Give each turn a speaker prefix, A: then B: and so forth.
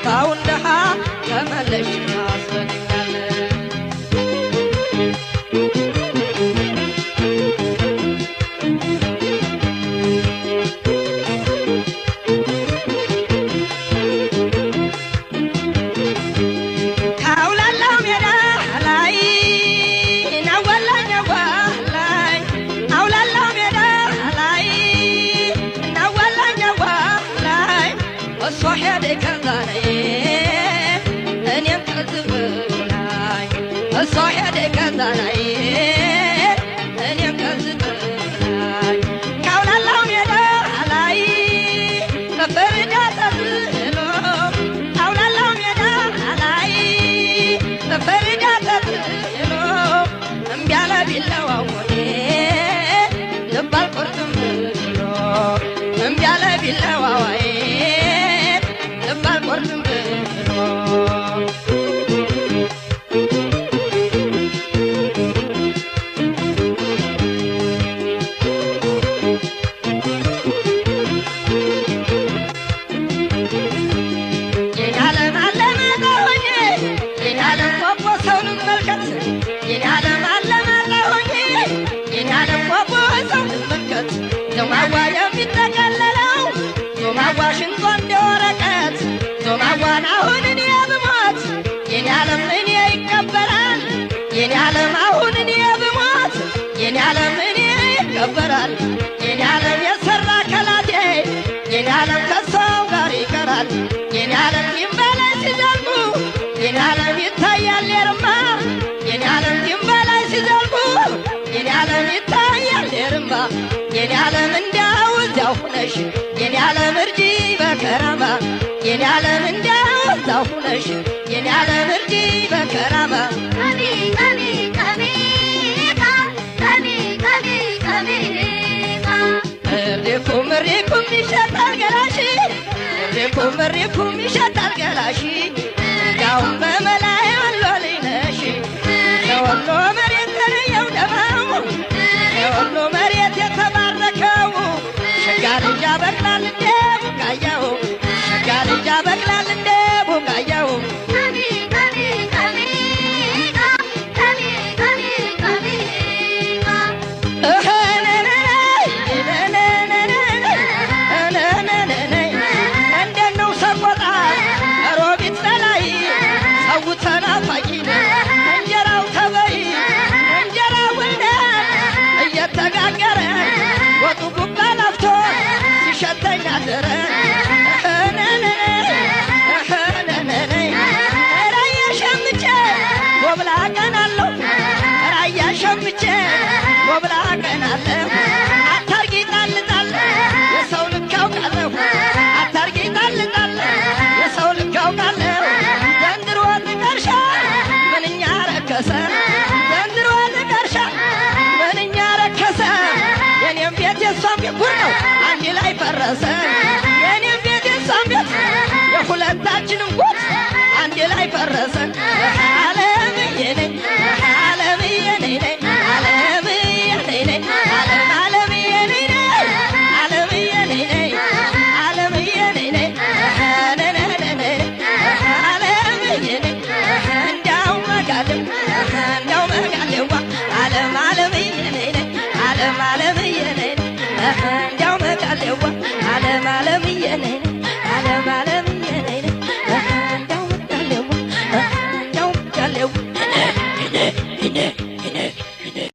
A: ታውንደሃ ተመለሽ ያስፈልጋል ካውላላው ሜዳ ላይ ናወላኛዋ ላይ አውላላው ሜዳ ላይ ናወላኛዋ ላይ እሷ ሄደ ከዛሬ እሷ ሄደ ከዛሬ እኔም ከዝበላይ ካውላላው ሜዳ ላይ በፍርዳ ተጥሎ ካውላላው ሜዳ ላይ በፍርዳ ተጥሎ እምቢ አለ ቢላዋው ሞቴ ልብ አልቆርጥም ብሎ እምቢ አለ ቢላዋው ልብ አልቆርጥም ብሎ ዞማዋ የሚጠቀለለው ዞማዋ ሽንቷ እንደ ወረቀት ዞማዋን አሁን እኔ ብሞት የኔ ዓለም እኔ ይቀበራል የኔ ዓለም አሁን እኔ ብሞት የኔ ዓለም እኔ ይቀበራል የኔ ዓለም የሰራ ከላቴ የኔ ዓለም ከሰው ጋር ይቀራል የኔ ዓለም ድንበላይ ሲዘልቁ የኔ ዓለም ይታያል የርማ የኔ ዓለም ድንበላይ ሲዘልቁ የኔ ዓለም ይታያል የርማ የኔ ዓለም እንዲያው እዚያው ሁነሽ የኔ ዓለም እርጂ በከራማ የኔ ዓለም እንዲያው እዚያው ሁነሽ የኔ ዓለም እርጂ በከራማ
B: ቀሚ ቀሚ ቀሚቃ ቀሚ ቀሚ ቀሚቃ
A: እሪኩም ይሸጣል ገላሽ እሪኩም ይሸጣል ገላሽ ያውም በመላይ አሎልኝ ነሽ የወሎ መሬት ተለየው ደማሙ የወሎ መሬት የተባረከው ሸጋ ልጅ ያበቅላል እንደ ቡቃያው ሸጋ ልጅ ያበቅላል እንደ ቡቃያው
B: ቀሚ ቀሚ ቀሚቃ ቀሚ ቀሚ ቀሚቃ
A: እንደት ነው ሰቆጣ ሮቢት በላይ ሰው ተናፋቂ እንጀራው ተበይ እንጀራው እየተጋገረ ወጡ ጉባ ላፍቶ ሲሸተኝ አደረ ራያ ሸምቼ ጎብላ ቀናለሁ ራያ ሸምቼ ጎብላ ቀናለሁ አታርጊ ጣልጣል የሰው ልክ ያውቃለሁ አታርጊ ጣልጣል የሰው ልክ ያውቃለሁ ዘንድሮ ጥቀርሻ ምንኛ ረከሰ ዘንድሮ ጥቀርሻ ምንኛ ረከሰ የኔም ቤት የሷም ቤት ጉድ ነው አንድ ላይ ፈረሰ የኔም ቤት የሷም ቤት የሁለታችንም ጉድ አንድ ላይ ፈረሰ ዓለምዬ ነኝ ዓለምዬ ነኝ ዓለምዬ ነኝ ዓለምዬ ነኝ ዓለምዬ ነኝ ዓለምዬ ነኝ ዓለምዬ ነኝ እንዳው መጋለም እንዳው መጋለዋ ዓለም ዓለምዬ ነኝ ዓለም ዓለምዬ ነኝ እንዳው መጋለዋ ዓለም ዓለምዬ ነኝ ዓለም ዓለምዬ ነኝ እንዳው መጋለዋ እንዳው መጋለዋ